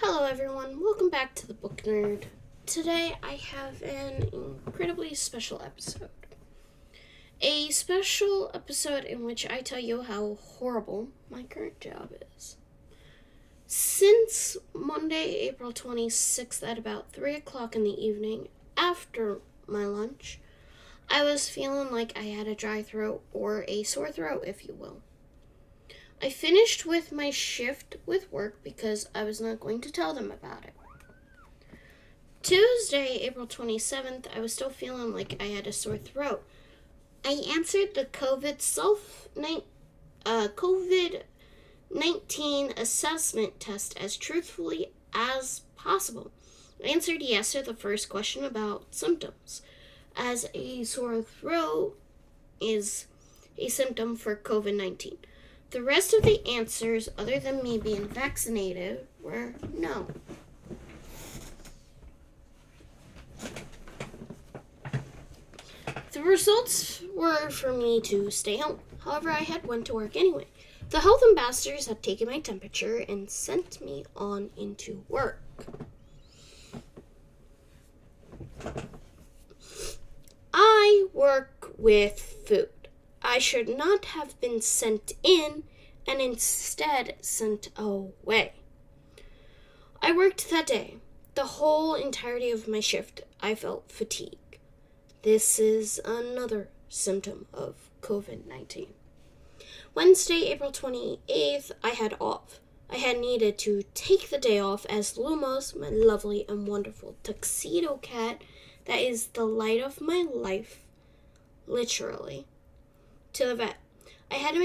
Hello everyone, welcome back to the Book Nerd. Today I have an incredibly special episode. A special episode in which I tell you how horrible my current job is. Since Monday, April 26th at about 3 o'clock in the evening, after my lunch, I was feeling like I had a dry throat, or a sore throat if you will. I finished with my shift with work because I was not going to tell them about it. Tuesday, April 27th, I was still feeling like I had a sore throat. I answered the COVID-19 assessment test as truthfully as possible. I answered yes to the first question about symptoms, as a sore throat is a symptom for COVID-19. The rest of the answers, other than me being vaccinated, were no. The results were for me to stay home. However, I had went to work anyway. The health ambassadors had taken my temperature and sent me on into work. I work with food. I should not have been sent in and instead sent away. I worked that day. The whole entirety of my shift, I felt fatigue. This is another symptom of COVID-19. Wednesday, April 28th, I had off. I had needed to take the day off as Lumos, my lovely and wonderful tuxedo cat, that is the light of my life, literally, to the vet. I had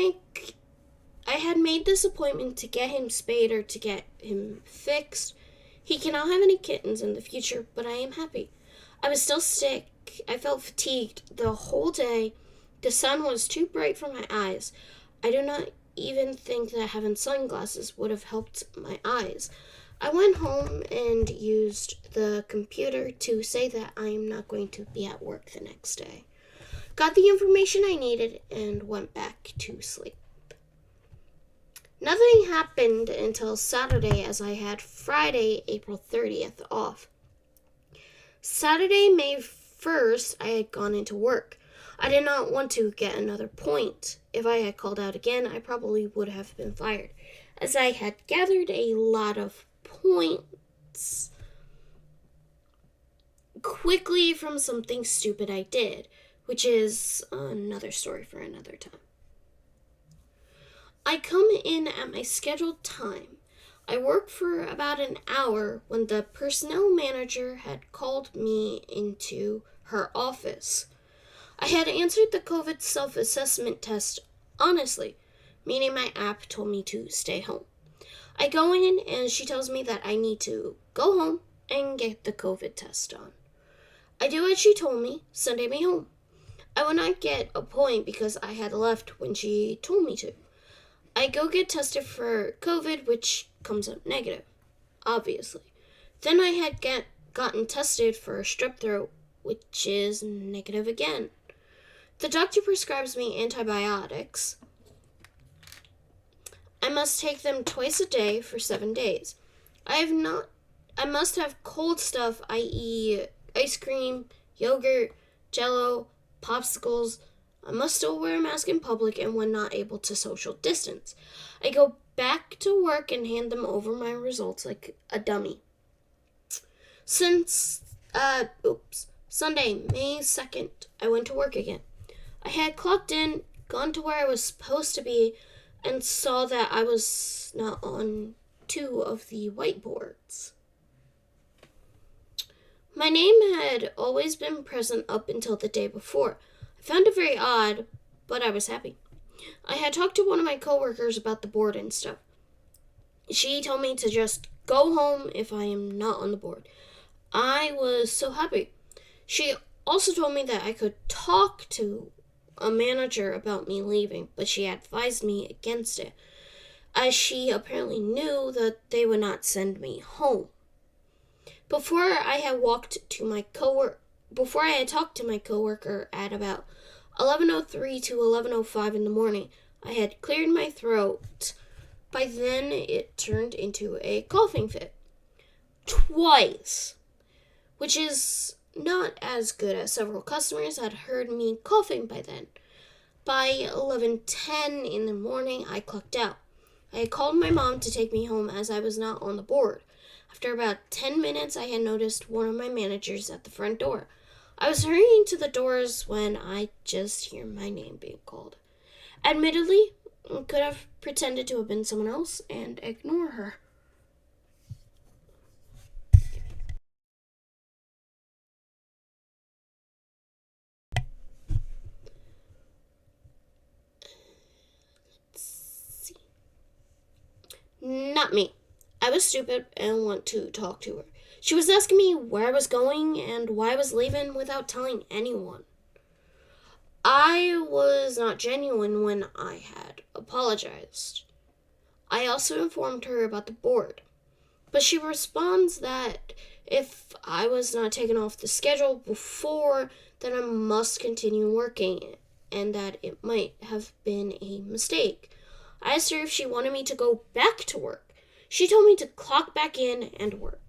made this appointment to get him spayed or to get him fixed. He cannot have any kittens in the future, but I am happy. I was still sick. I felt fatigued the whole day. The sun was too bright for my eyes. I do not even think that having sunglasses would have helped my eyes. I went home and used the computer to say that I am not going to be at work the next day. Got the information I needed and went back to sleep. Nothing happened until Saturday, as I had Friday, April 30th off. Saturday, May 1st, I had gone into work. I did not want to get another point. If I had called out again, I probably would have been fired, as I had gathered a lot of points quickly from something stupid I did, which is another story for another time. I come in at my scheduled time. I worked for about an hour when the personnel manager had called me into her office. I had answered the COVID self-assessment test honestly, meaning my app told me to stay home. I go in and she tells me that I need to go home and get the COVID test done. I do as she told me, sending me home. I would not get a point because I had left when she told me to. I go get tested for COVID, which comes up negative, obviously. Then I had gotten tested for strep throat, which is negative again. The doctor prescribes me antibiotics. I must take them twice a day for 7 days. I must have cold stuff, i.e. ice cream, yogurt, Jell-O, popsicles. I must still wear a mask in public and when not able to social distance. I go back to work and hand them over my results like a dummy. Sunday, May 2nd, I went to work again. I had clocked in, gone to where I was supposed to be, and saw that I was not on 2 of the whiteboards. My name had always been present up until the day before. I found it very odd, but I was happy. I had talked to one of my coworkers about the board and stuff. She told me to just go home if I am not on the board. I was so happy. She also told me that I could talk to a manager about me leaving, but she advised me against it, as she apparently knew that they would not send me home. Before I had talked to my coworker at about 11:03 to 11:05 in the morning, I had cleared my throat. By then, it turned into a coughing fit. twice, which is not as good as several customers had heard me coughing by then. By 11:10 in the morning, I clocked out. I had called my mom to take me home as I was not on the board. After about 10 minutes, I had noticed one of my managers at the front door. I was hurrying to the doors when I just hear my name being called. Admittedly, I could have pretended to have been someone else and ignore her. Not me. I was stupid and want to talk to her. She was asking me where I was going and why I was leaving without telling anyone. I was not genuine when I had apologized. I also informed her about the board, but she responds that if I was not taken off the schedule before, then I must continue working and that it might have been a mistake. I asked her if she wanted me to go back to work. She told me to clock back in and work.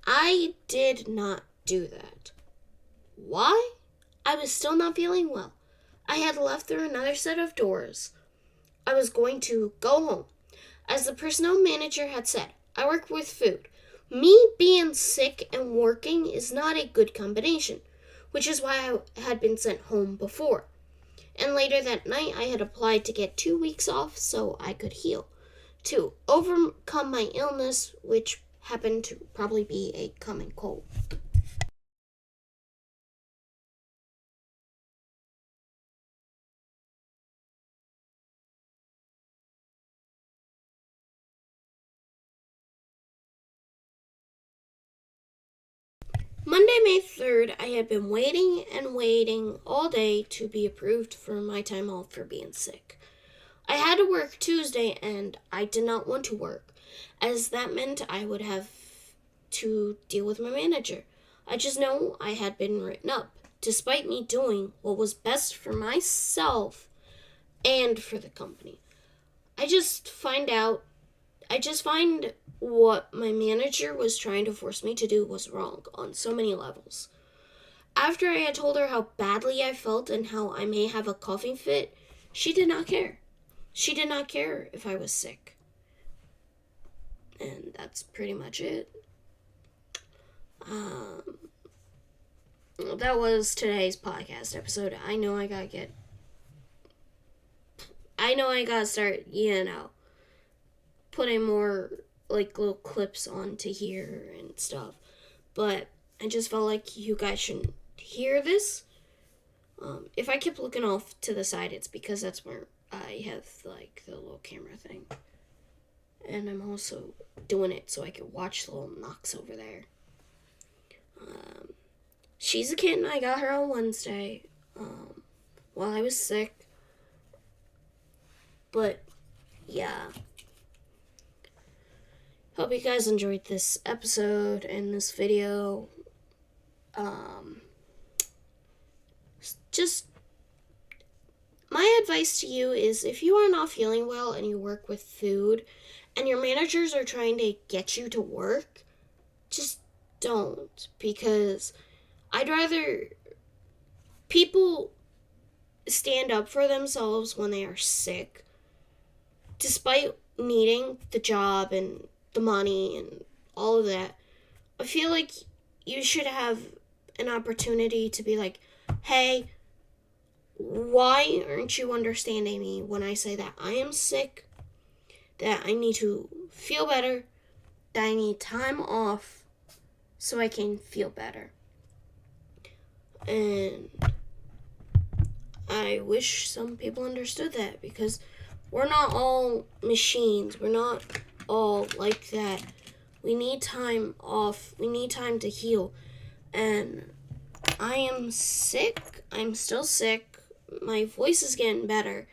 I did not do that. Why? I was still not feeling well. I had left through another set of doors. I was going to go home. As the personnel manager had said, I work with food. Me being sick and working is not a good combination, which is why I had been sent home before. And later that night, I had applied to get 2 weeks off so I could heal, to overcome my illness, which happened to probably be a common cold. Monday, May 3rd, I had been waiting and waiting all day to be approved for my time off for being sick. I had to work Tuesday and I did not want to work, as that meant I would have to deal with my manager. I just know I had been written up, despite me doing what was best for myself and for the company. I just find what my manager was trying to force me to do was wrong on so many levels. After I had told her how badly I felt and how I may have a coughing fit, she did not care. She did not care if I was sick. And that's pretty much it. That was today's podcast episode. I know I gotta start, putting more like little clips onto here and stuff. But I just felt like you guys shouldn't hear this. If I kept looking off to the side, it's because that's where I have like the little camera thing. And I'm also doing it so I can watch the little Knox over there. She's a kitten. I got her on Wednesday while I was sick. But yeah. Hope you guys enjoyed this episode and this video. Just my advice to you is if you are not feeling well and you work with food and your managers are trying to get you to work, just don't, because I'd rather people stand up for themselves when they are sick, despite needing the job and the money and all of that. I feel like you should have an opportunity to be like, hey, why aren't you understanding me when I say that I am sick, that I need to feel better, that I need time off so I can feel better? And I wish some people understood that, because we're not all machines. We're not all like that. We need time off. We need time to heal. And I am sick. I'm still sick. My voice is getting better.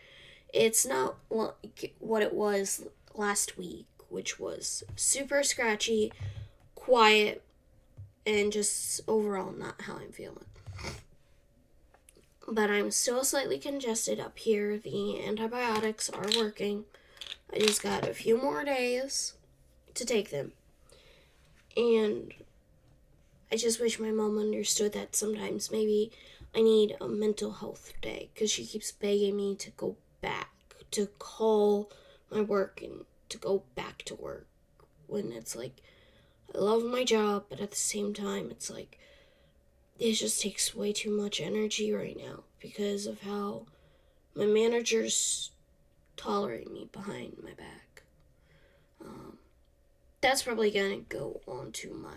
It's not like what it was last week, which was super scratchy, quiet, and just overall not how I'm feeling. But I'm still slightly congested up here. The antibiotics are working. I just got a few more days to take them. And I just wish my mom understood that sometimes maybe I need a mental health day, because she keeps begging me to go back, to call my work and to go back to work, when it's like, I love my job, but at the same time, it's like, it just takes way too much energy right now because of how my managers tolerate me behind my back. That's probably gonna go on to my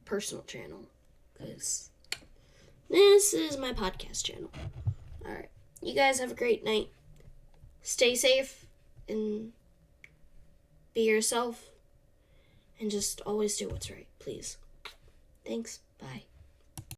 personal channel, because this is my podcast channel. Alright, you guys have a great night. Stay safe and be yourself, and just always do what's right, please. Thanks. Bye.